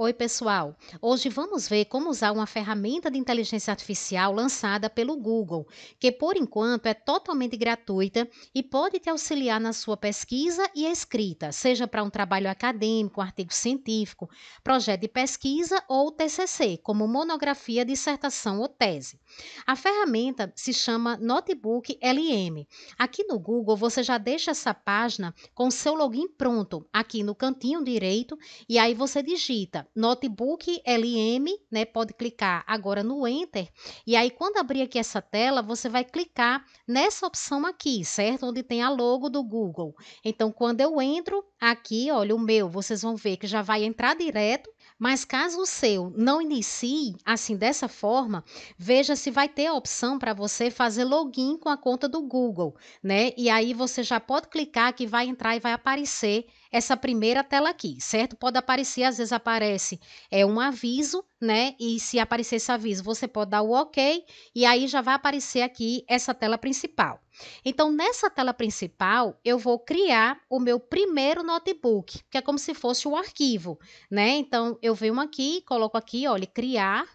Oi, pessoal! Hoje vamos ver como usar uma ferramenta de inteligência artificial lançada pelo Google, que por enquanto é totalmente gratuita e pode te auxiliar na sua pesquisa e escrita, seja para um trabalho acadêmico, artigo científico, projeto de pesquisa ou TCC, como monografia, dissertação ou tese. A ferramenta se chama Notebook LM. Aqui no Google você já deixa essa página com seu login pronto, aqui no cantinho direito, e aí você digita Notebook LM, né? Pode clicar agora no Enter. E aí, quando abrir aqui essa tela, você vai clicar nessa opção aqui, certo? Onde tem a logo do Google. Então, quando eu entro aqui, olha, o meu, vocês vão ver que já vai entrar direto. Mas caso o seu não inicie assim dessa forma, veja se vai ter a opção para você fazer login com a conta do Google, né? E aí você já pode clicar que vai entrar e vai aparecer essa primeira tela aqui, certo? Pode aparecer, às vezes aparece um aviso, né? E se aparecer esse aviso, você pode dar o OK e aí já vai aparecer aqui essa tela principal. Então, nessa tela principal, eu vou criar o meu primeiro notebook, que é como se fosse um arquivo, né? Então, eu venho aqui, coloco aqui, olha, criar,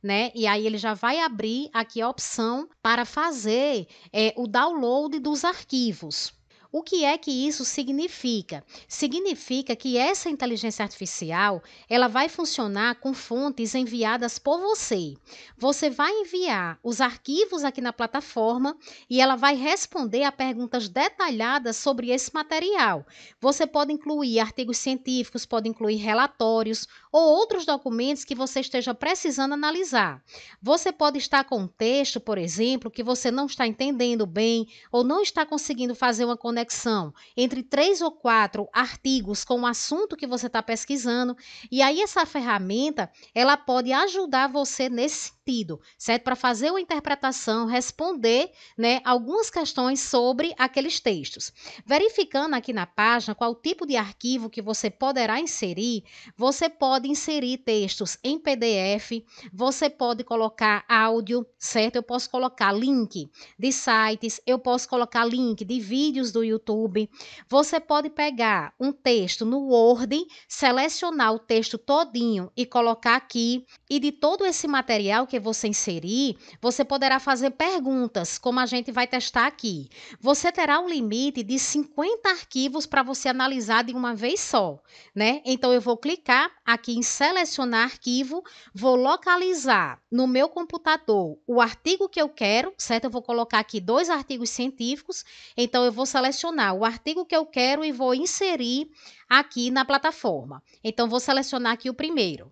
né? E aí ele já vai abrir aqui a opção para fazer o download dos arquivos. O que é que isso significa? Significa que essa inteligência artificial, ela vai funcionar com fontes enviadas por você. Você vai enviar os arquivos aqui na plataforma e ela vai responder a perguntas detalhadas sobre esse material. Você pode incluir artigos científicos, pode incluir relatórios ou outros documentos que você esteja precisando analisar. Você pode estar com um texto, por exemplo, que você não está entendendo bem ou não está conseguindo fazer uma conexão entre 3 ou 4 artigos com o assunto que você está pesquisando, e aí essa ferramenta, ela pode ajudar você nesse sentido, certo? Para fazer uma interpretação, responder, né, algumas questões sobre aqueles textos. Verificando aqui na página qual tipo de arquivo que você poderá inserir, você pode inserir textos em PDF, você pode colocar áudio, certo? Eu posso colocar link de sites, eu posso colocar link de vídeos do YouTube. Você pode pegar um texto no Word, selecionar o texto todinho e colocar aqui, e de todo esse material que você inserir, você poderá fazer perguntas, como a gente vai testar aqui. Você terá um limite de 50 arquivos para você analisar de uma vez só, né? Então eu vou clicar aqui em selecionar arquivo, vou localizar no meu computador o artigo que eu quero, certo? Eu vou colocar aqui 2 artigos científicos, então eu vou selecionar o artigo que eu quero e vou inserir aqui na plataforma. Então vou selecionar aqui o primeiro.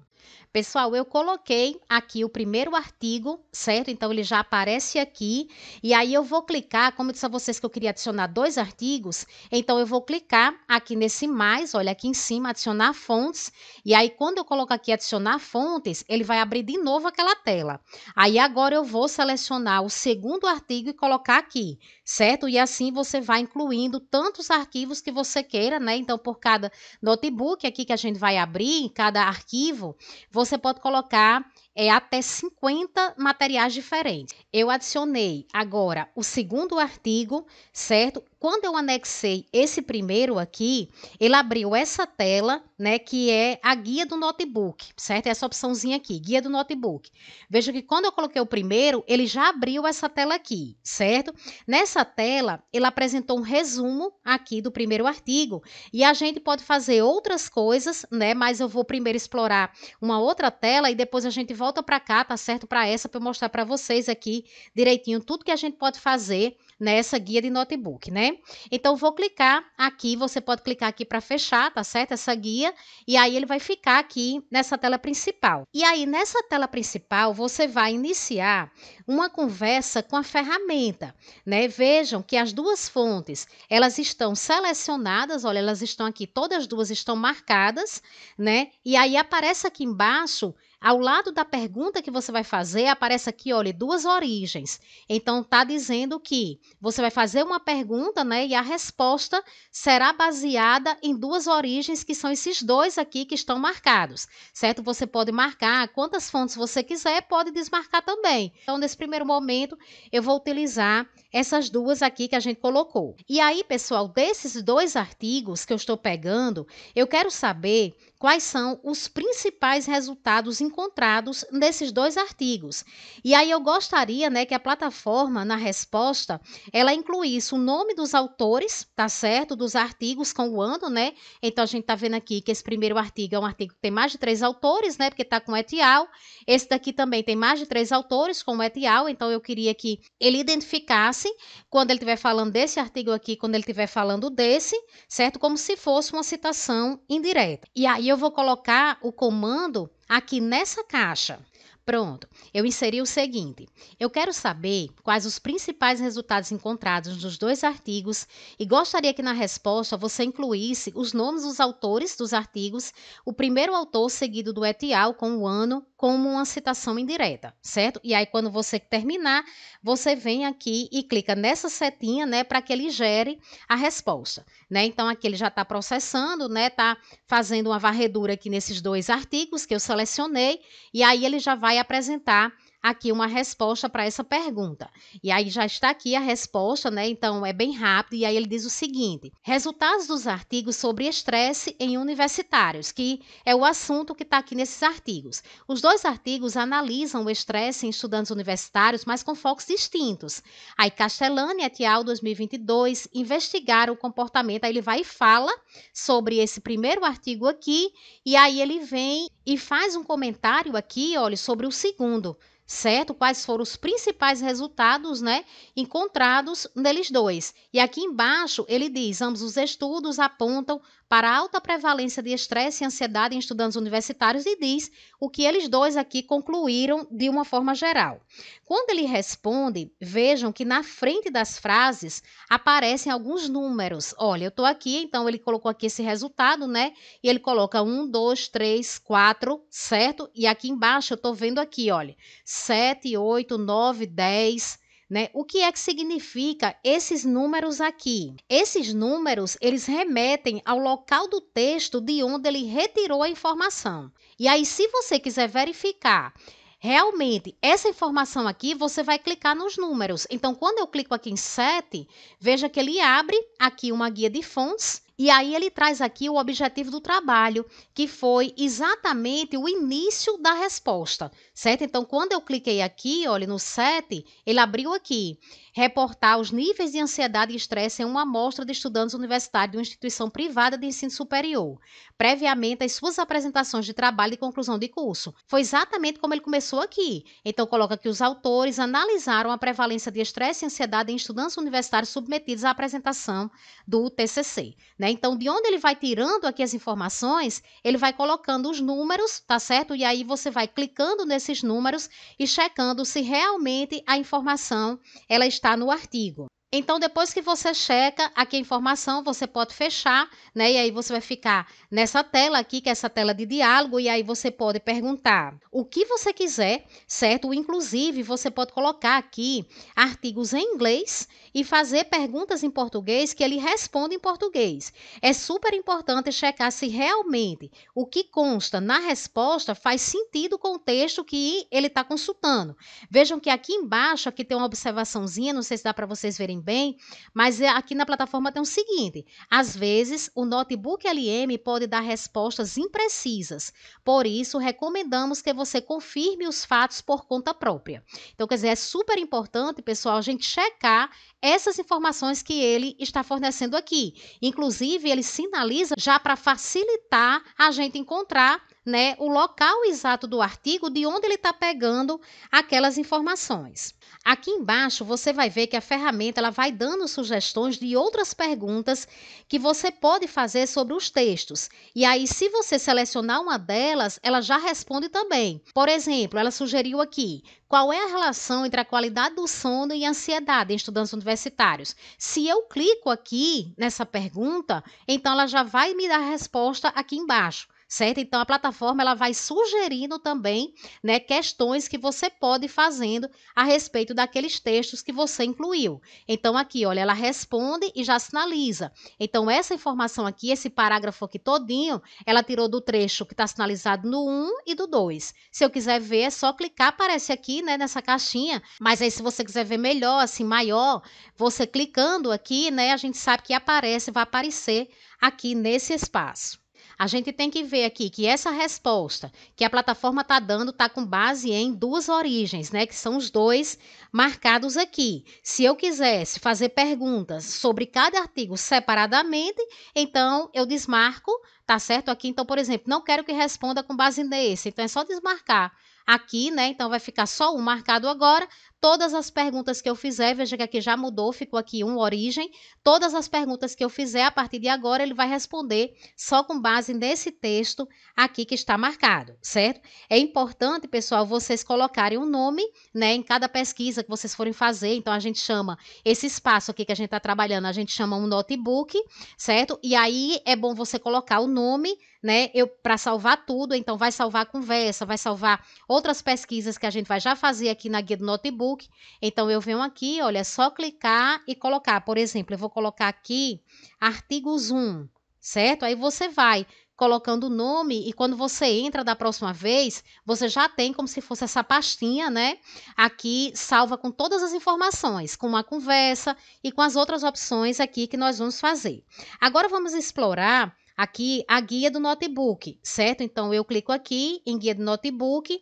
Pessoal, eu coloquei aqui o primeiro artigo, certo? Então ele já aparece aqui, e aí eu vou clicar, como eu disse a vocês que eu queria adicionar 2 artigos, então eu vou clicar aqui nesse mais, olha aqui em cima, adicionar fontes, e aí quando eu coloco aqui adicionar fontes, ele vai abrir de novo aquela tela. Aí agora eu vou selecionar o segundo artigo e colocar aqui, certo? E assim você vai incluindo tantos arquivos que você queira, né? Então por cada notebook aqui que a gente vai abrir, cada arquivo, você pode colocar até 50 materiais diferentes. Eu adicionei agora o segundo artigo, certo? Quando eu anexei esse primeiro aqui, ele abriu essa tela, né, que é a guia do notebook, certo? Essa opçãozinha aqui, guia do notebook. Veja que quando eu coloquei o primeiro, ele já abriu essa tela aqui, certo? Nessa tela, ele apresentou um resumo aqui do primeiro artigo, e a gente pode fazer outras coisas, né, mas eu vou primeiro explorar uma outra tela e depois a gente volta para cá, tá certo? Para essa, para eu mostrar para vocês aqui direitinho tudo que a gente pode fazer nessa guia de notebook, né? Então, vou clicar aqui, você pode clicar aqui para fechar, tá certo? Essa guia, e aí ele vai ficar aqui nessa tela principal. E aí, nessa tela principal, você vai iniciar uma conversa com a ferramenta, né? Vejam que as 2 fontes, elas estão selecionadas, olha, elas estão aqui, todas as 2 estão marcadas, né? E aí aparece aqui embaixo, ao lado da pergunta que você vai fazer, aparece aqui, olha, 2 origens. Então, está dizendo que você vai fazer uma pergunta, né? E a resposta será baseada em 2 origens, que são esses 2 aqui que estão marcados, certo? Você pode marcar quantas fontes você quiser, pode desmarcar também. Então, nesse primeiro momento, eu vou utilizar essas duas aqui que a gente colocou. E aí, pessoal, desses dois artigos que eu estou pegando, eu quero saber quais são os principais resultados encontrados nesses dois artigos. E aí eu gostaria, né, que a plataforma, na resposta, ela incluísse o nome dos autores, tá certo? Dos artigos com o ano, né? Então a gente tá vendo aqui que esse primeiro artigo é um artigo que tem mais de 3 autores, né? Porque tá com et al. Esse daqui também tem mais de 3 autores com et al. Então eu queria que ele identificasse quando ele estiver falando desse artigo aqui, quando ele estiver falando desse, certo? Como se fosse uma citação indireta. E aí eu vou colocar o comando aqui nessa caixa. Pronto, eu inseri o seguinte: eu quero saber quais os principais resultados encontrados nos dois artigos e gostaria que na resposta você incluísse os nomes dos autores dos artigos, o primeiro autor seguido do et al. Com o ano, como uma citação indireta, certo? E aí, quando você terminar, você vem aqui e clica nessa setinha, né, para que ele gere a resposta, né? Então, aqui ele já está processando, né, está fazendo uma varredura aqui nesses dois artigos que eu selecionei, e aí ele já vai apresentar aqui uma resposta para essa pergunta. E aí já está aqui a resposta, né? Então é bem rápido. E aí ele diz o seguinte: resultados dos artigos sobre estresse em universitários, que é o assunto que está aqui nesses artigos. Os dois artigos analisam o estresse em estudantes universitários, mas com focos distintos. Aí Castellani et al. 2022 investigaram o comportamento. Aí ele vai e fala sobre esse primeiro artigo aqui, e aí ele vem e faz um comentário aqui, olha, sobre o segundo, certo? Quais foram os principais resultados, né, encontrados neles dois. E aqui embaixo ele diz: ambos os estudos apontam para a alta prevalência de estresse e ansiedade em estudantes universitários, e diz o que eles dois aqui concluíram de uma forma geral. Quando ele responde, vejam que na frente das frases aparecem alguns números. Olha, eu estou aqui, então ele colocou aqui esse resultado, né? E ele coloca 1, 2, 3, 4, certo? E aqui embaixo eu estou vendo aqui, olha, 7, 8, 9, 10, né? O que é que significa esses números aqui? Esses números, eles remetem ao local do texto de onde ele retirou a informação. E aí, se você quiser verificar realmente essa informação aqui, você vai clicar nos números. Então, quando eu clico aqui em 7, veja que ele abre aqui uma guia de fontes. E aí ele traz aqui o objetivo do trabalho, que foi exatamente o início da resposta, certo? Então, quando eu cliquei aqui, olha, no 7, ele abriu aqui: reportar os níveis de ansiedade e estresse em uma amostra de estudantes universitários de uma instituição privada de ensino superior, previamente às suas apresentações de trabalho e conclusão de curso. Foi exatamente como ele começou aqui. Então, coloca que os autores analisaram a prevalência de estresse e ansiedade em estudantes universitários submetidos à apresentação do TCC, né? Então, de onde ele vai tirando aqui as informações, ele vai colocando os números, tá certo? E aí você vai clicando nesses números e checando se realmente a informação ela está no artigo. Então, depois que você checa aqui a informação, você pode fechar, né? E aí você vai ficar nessa tela aqui, que é essa tela de diálogo, e aí você pode perguntar o que você quiser, certo? Inclusive, você pode colocar aqui artigos em inglês e fazer perguntas em português que ele responde em português. É super importante checar se realmente o que consta na resposta faz sentido com o texto que ele está consultando. Vejam que aqui embaixo aqui tem uma observaçãozinha, não sei se dá para vocês verem bem, mas aqui na plataforma tem o seguinte: às vezes o notebook LM pode dar respostas imprecisas, por isso recomendamos que você confirme os fatos por conta própria. Então, quer dizer, é super importante, pessoal, a gente checar essas informações que ele está fornecendo aqui. Inclusive, ele sinaliza já para facilitar a gente encontrar, né, o local exato do artigo de onde ele está pegando aquelas informações. Aqui embaixo você vai ver que a ferramenta ela vai dando sugestões de outras perguntas que você pode fazer sobre os textos. E aí, se você selecionar uma delas, ela já responde também. Por exemplo, ela sugeriu aqui: qual é a relação entre a qualidade do sono e a ansiedade em estudantes universitários? Se eu clico aqui nessa pergunta, então ela já vai me dar a resposta aqui embaixo, certo? Então a plataforma ela vai sugerindo também, né, questões que você pode ir fazendo a respeito daqueles textos que você incluiu. Então aqui, olha, ela responde e já sinaliza. Então essa informação aqui, esse parágrafo aqui todinho, ela tirou do trecho que está sinalizado no 1 e do 2. Se eu quiser ver, é só clicar, aparece aqui, né, nessa caixinha, mas aí se você quiser ver melhor, assim, maior, você clicando aqui, né, a gente sabe que aparece, vai aparecer aqui nesse espaço. A gente tem que ver aqui que essa resposta que a plataforma está dando está com base em duas origens, né? Que são os dois marcados aqui. Se eu quisesse fazer perguntas sobre cada artigo separadamente, então eu desmarco, tá certo? Aqui, então, por exemplo, não quero que responda com base nesse, então é só desmarcar. Aqui, né? Então vai ficar só um marcado agora. Todas as perguntas que eu fizer, veja que aqui já mudou, ficou aqui origem. Todas as perguntas que eu fizer a partir de agora, ele vai responder só com base nesse texto aqui que está marcado, certo? É importante, pessoal, vocês colocarem um nome, né, em cada pesquisa que vocês forem fazer. Então a gente chama esse espaço aqui que a gente está trabalhando, a gente chama um notebook, certo? E aí é bom você colocar o nome, né, para salvar tudo. Então vai salvar a conversa, vai salvar outras pesquisas que a gente vai já fazer aqui na guia do notebook. Então eu venho aqui, olha, é só clicar e colocar. Por exemplo, eu vou colocar aqui artigos 1, certo? Aí você vai colocando o nome e quando você entra da próxima vez, você já tem como se fosse essa pastinha, né? Aqui salva com todas as informações, com uma conversa e com as outras opções aqui que nós vamos fazer. Agora vamos explorar aqui a guia do notebook, certo? Então eu clico aqui em guia do notebook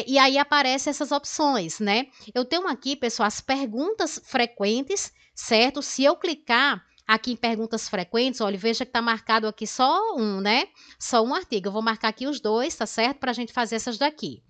e aí aparecem essas opções, né? Eu tenho aqui, pessoal, as perguntas frequentes, certo? Se eu clicar aqui em perguntas frequentes, olha, veja que está marcado aqui só um, né? Só um artigo. Eu vou marcar aqui os dois, tá certo? Para a gente fazer essas daqui.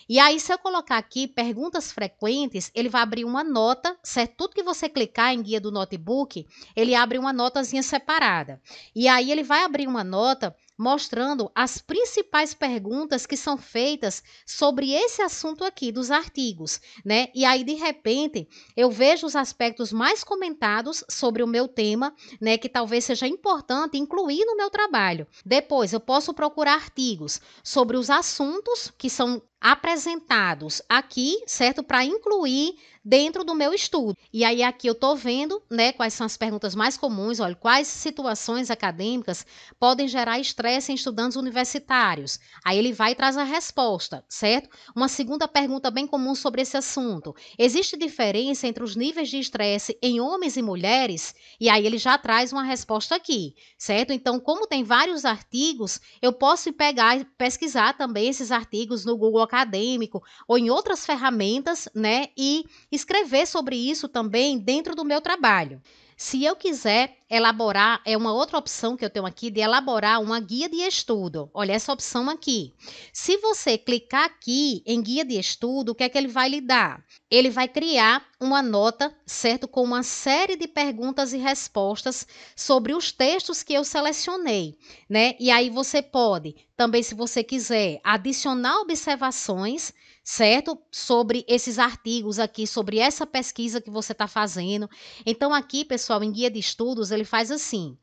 E aí, se eu colocar aqui perguntas frequentes, ele vai abrir uma nota, certo? Tudo que você clicar em guia do notebook, ele abre uma notazinha separada. E aí, ele vai abrir uma nota mostrando as principais perguntas que são feitas sobre esse assunto aqui dos artigos, né? E aí, de repente, eu vejo os aspectos mais comentados sobre o meu tema, né, que talvez seja importante incluir no meu trabalho. Depois, eu posso procurar artigos sobre os assuntos que são apresentados aqui, certo? Para incluir dentro do meu estudo. E aí aqui eu estou vendo, né, quais são as perguntas mais comuns, olha, quais situações acadêmicas podem gerar estresse em estudantes universitários. Aí ele vai e traz a resposta, certo? Uma segunda pergunta bem comum sobre esse assunto. Existe diferença entre os níveis de estresse em homens e mulheres? E aí ele já traz uma resposta aqui, certo? Então, como tem vários artigos, eu posso pegar e pesquisar também esses artigos no Google Acadêmico ou em outras ferramentas, né, e escrever sobre isso também dentro do meu trabalho. Se eu quiser elaborar, é uma outra opção que eu tenho aqui de elaborar uma guia de estudo. Olha essa opção aqui. Se você clicar aqui em guia de estudo, o que é que ele vai lhe dar? Ele vai criar uma nota, certo? Com uma série de perguntas e respostas sobre os textos que eu selecionei, né? E aí você pode também, se você quiser, adicionar observações, certo? Sobre esses artigos aqui, sobre essa pesquisa que você está fazendo. Então, aqui, pessoal, em guia de estudos, ele faz assim: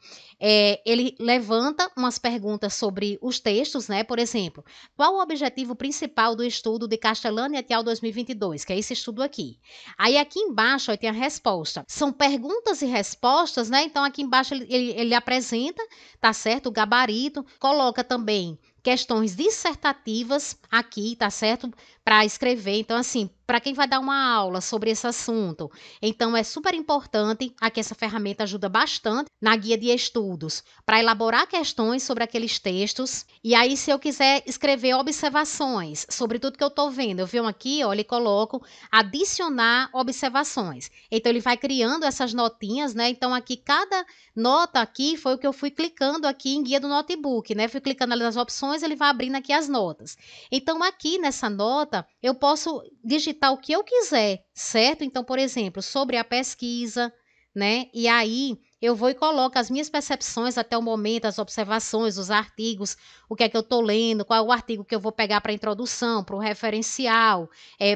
ele levanta umas perguntas sobre os textos, né? Por exemplo, qual o objetivo principal do estudo de Castellani et al. 2022, que é esse estudo aqui. Aí, aqui embaixo, ó, tem a resposta. São perguntas e respostas, né? Então, aqui embaixo, ele apresenta, tá certo? O gabarito, coloca também questões dissertativas aqui, tá certo? Para escrever. Então, assim, para quem vai dar uma aula sobre esse assunto, então é super importante. Aqui essa ferramenta ajuda bastante na guia de estudos para elaborar questões sobre aqueles textos. E aí, se eu quiser escrever observações sobre tudo que eu estou vendo, eu venho aqui, olha, e coloco adicionar observações. Então, ele vai criando essas notinhas, né? Então, aqui cada nota aqui foi o que eu fui clicando aqui em guia do notebook, né? Fui clicando ali nas opções, ele vai abrindo aqui as notas. Então, aqui nessa nota, eu posso digitar o que eu quiser, certo? Então, por exemplo, sobre a pesquisa, né? E aí eu vou e coloco as minhas percepções até o momento, as observações, os artigos, o que é que eu estou lendo, qual é o artigo que eu vou pegar para a introdução, para o referencial,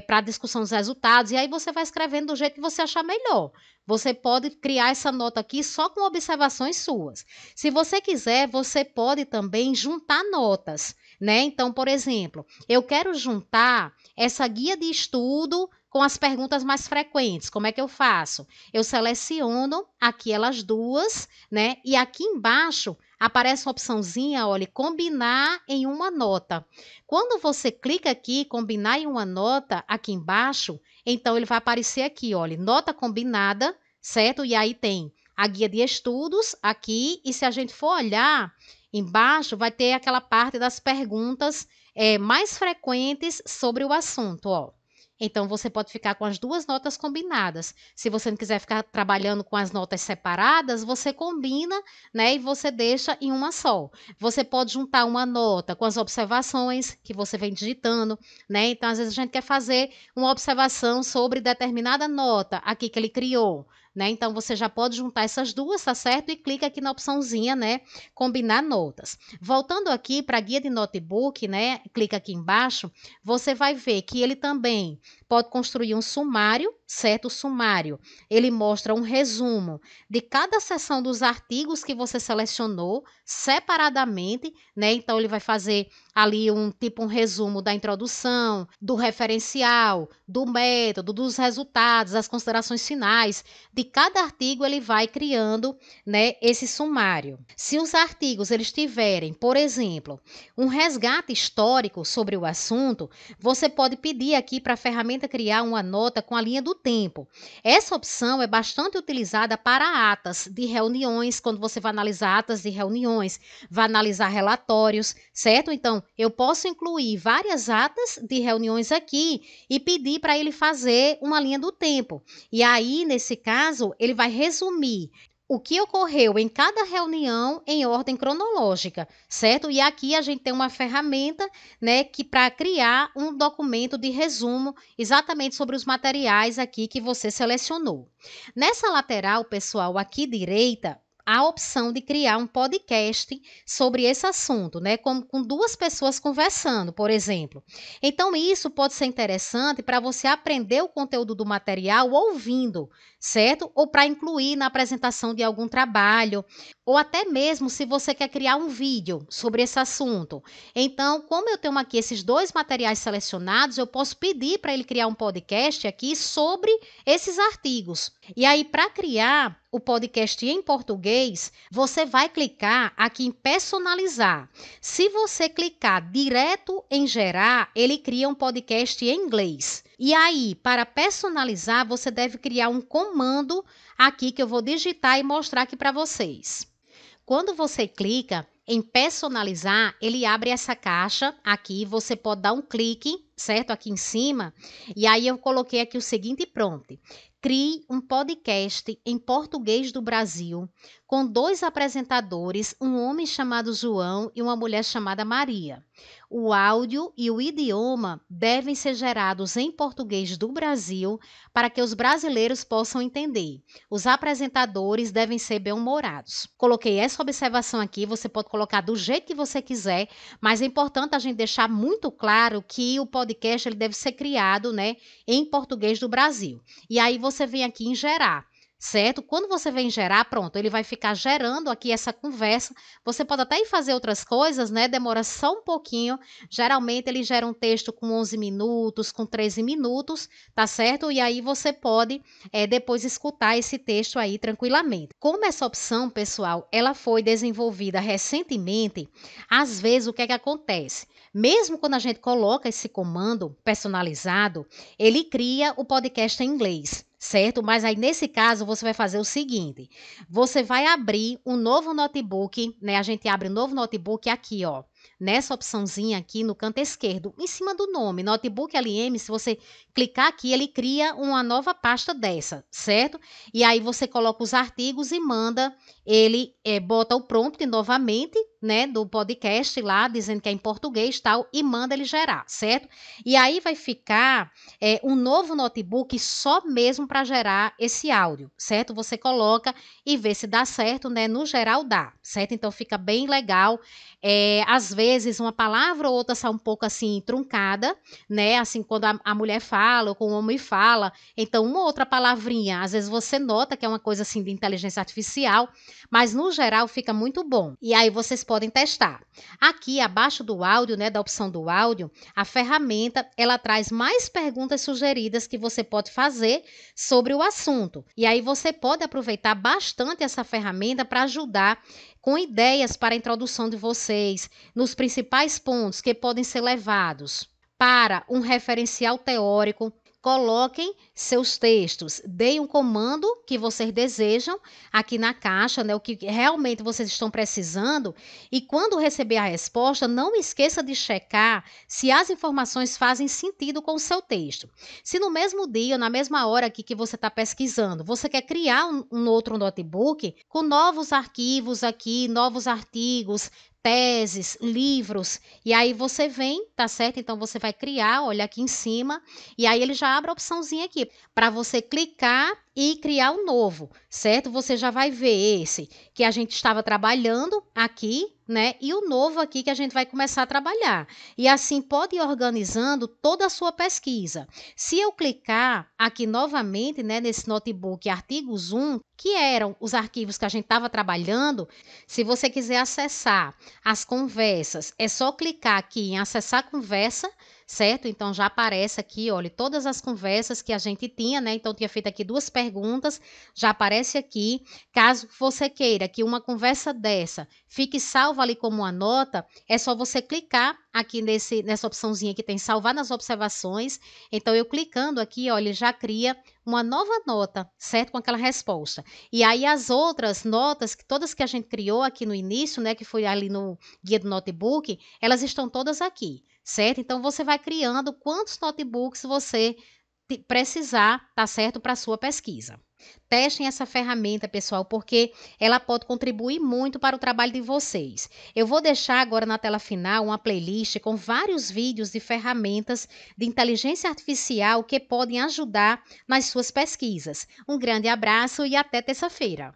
para a discussão dos resultados, e aí você vai escrevendo do jeito que você achar melhor. você pode criar essa nota aqui só com observações suas. Se você quiser, você pode também juntar notas, né? Então, por exemplo, eu quero juntar essa guia de estudo com as perguntas mais frequentes. Como é que eu faço? Eu seleciono aqui elas duas, né? E aqui embaixo aparece uma opçãozinha, olha, combinar em uma nota. Quando você clica aqui, combinar em uma nota, aqui embaixo, então ele vai aparecer aqui, olha, nota combinada, certo? E aí tem a guia de estudos aqui, e se a gente for olhar embaixo, vai ter aquela parte das perguntas mais frequentes sobre o assunto, ó. Então, você pode ficar com as duas notas combinadas. Se você não quiser ficar trabalhando com as notas separadas, você combina, né? E você deixa em uma só. Você pode juntar uma nota com as observações que você vem digitando, né? Então, às vezes, a gente quer fazer uma observação sobre determinada nota aqui que ele criou, né? Então, você já pode juntar essas duas, tá certo? E clica aqui na opçãozinha, né? Combinar notas. Voltando aqui para a guia de notebook, né? Clica aqui embaixo, você vai ver que ele também pode construir um sumário, certo? O sumário, ele mostra um resumo de cada seção dos artigos que você selecionou separadamente, né? Então, ele vai fazer ali um resumo da introdução, do referencial, do método, dos resultados, as considerações finais. De cada artigo, ele vai criando, né, esse sumário. Se os artigos eles tiverem, por exemplo, um resgate histórico sobre o assunto, você pode pedir aqui para a ferramenta criar uma nota com a linha do tempo. Essa opção é bastante utilizada para atas de reuniões, quando você vai analisar atas de reuniões, vai analisar relatórios, certo? Então, eu posso incluir várias atas de reuniões aqui e pedir para ele fazer uma linha do tempo. E aí, nesse caso, ele vai resumir o que ocorreu em cada reunião em ordem cronológica, certo? E aqui a gente tem uma ferramenta, né, que para criar um documento de resumo exatamente sobre os materiais aqui que você selecionou. Nessa lateral, pessoal, aqui direita, a opção de criar um podcast sobre esse assunto, né? Com duas pessoas conversando, por exemplo. Então, isso pode ser interessante para você aprender o conteúdo do material ouvindo, certo? Ou para incluir na apresentação de algum trabalho, ou até mesmo se você quer criar um vídeo sobre esse assunto. Então, como eu tenho aqui esses dois materiais selecionados, eu posso pedir para ele criar um podcast aqui sobre esses artigos. E aí, para criar o podcast em português, você vai clicar aqui em personalizar. Se você clicar direto em gerar, ele cria um podcast em inglês. E aí, para personalizar, você deve criar um comando aqui que eu vou digitar e mostrar aqui para vocês. Quando você clica em personalizar, ele abre essa caixa aqui, você pode dar um clique, certo? Aqui em cima. E aí eu coloquei aqui o seguinte prompt: crie um podcast em português do Brasil com dois apresentadores, um homem chamado João e uma mulher chamada Maria. O áudio e o idioma devem ser gerados em português do Brasil para que os brasileiros possam entender. Os apresentadores devem ser bem-humorados. Coloquei essa observação aqui, você pode colocar do jeito que você quiser, mas é importante a gente deixar muito claro que o podcast ele deve ser criado, né, em português do Brasil. E aí você vem aqui em gerar. Certo? Quando você vem gerar, pronto, ele vai ficar gerando aqui essa conversa. Você pode até ir fazer outras coisas, né? Demora só um pouquinho. Geralmente ele gera um texto com 11 minutos, com 13 minutos, tá certo? E aí você pode depois escutar esse texto aí tranquilamente. Como essa opção, pessoal, ela foi desenvolvida recentemente, às vezes o que é que acontece? Mesmo quando a gente coloca esse comando personalizado, ele cria o podcast em inglês. Certo? Mas aí, nesse caso, você vai fazer o seguinte: você vai abrir um novo notebook, né? A gente abre um novo notebook aqui, ó. Nessa opçãozinha aqui no canto esquerdo, em cima do nome, Notebook LM, se você clicar aqui, ele cria uma nova pasta dessa, certo? E aí você coloca os artigos e manda, ele bota o prompt novamente, né, do podcast lá, dizendo que é em português, tal, e manda ele gerar, certo? E aí vai ficar um novo notebook só mesmo para gerar esse áudio, certo? Você coloca e vê se dá certo, né? No geral dá, certo? Então fica bem legal. Às vezes uma palavra ou outra sai um pouco assim truncada, né? Assim, quando a mulher fala ou quando o homem fala, então uma outra palavrinha, às vezes você nota que é uma coisa assim de inteligência artificial, mas no geral fica muito bom. E aí vocês podem testar. Aqui abaixo do áudio, né, da opção do áudio, a ferramenta, ela traz mais perguntas sugeridas que você pode fazer sobre o assunto. E aí você pode aproveitar bastante essa ferramenta para ajudar com ideias para a introdução de vocês nos principais pontos que podem ser levados para um referencial teórico. Coloquem seus textos, deem um comando que vocês desejam aqui na caixa, né, o que realmente vocês estão precisando, e quando receber a resposta, não esqueça de checar se as informações fazem sentido com o seu texto. Se no mesmo dia, na mesma hora aqui que você está pesquisando, você quer criar um outro notebook com novos arquivos aqui, novos artigos, teses, livros, e aí você vem, tá certo? Então você vai criar, olha aqui em cima, e aí ele já abre a opçãozinha aqui para você clicar e criar um novo, certo? Você já vai ver esse que a gente estava trabalhando aqui, né? E o novo aqui que a gente vai começar a trabalhar. E assim pode ir organizando toda a sua pesquisa. Se eu clicar aqui novamente, né, nesse notebook artigos 1, que eram os arquivos que a gente estava trabalhando, se você quiser acessar as conversas, é só clicar aqui em acessar conversa, certo? Então já aparece aqui, olha, todas as conversas que a gente tinha, né? Então tinha feito aqui 2 perguntas, já aparece aqui. Caso você queira que uma conversa dessa fique salva ali como uma nota, é só você clicar aqui nessa opçãozinha que tem salvar nas observações. Então eu clicando aqui, olha, ele já cria uma nova nota, certo? Com aquela resposta. E aí as outras notas, todas que a gente criou aqui no início, né, que foi ali no guia do notebook, elas estão todas aqui, certo? Então você vai criando quantos notebooks você precisar, tá certo, para a sua pesquisa. Testem essa ferramenta, pessoal, porque ela pode contribuir muito para o trabalho de vocês. Eu vou deixar agora na tela final uma playlist com vários vídeos de ferramentas de inteligência artificial que podem ajudar nas suas pesquisas. Um grande abraço e até terça-feira.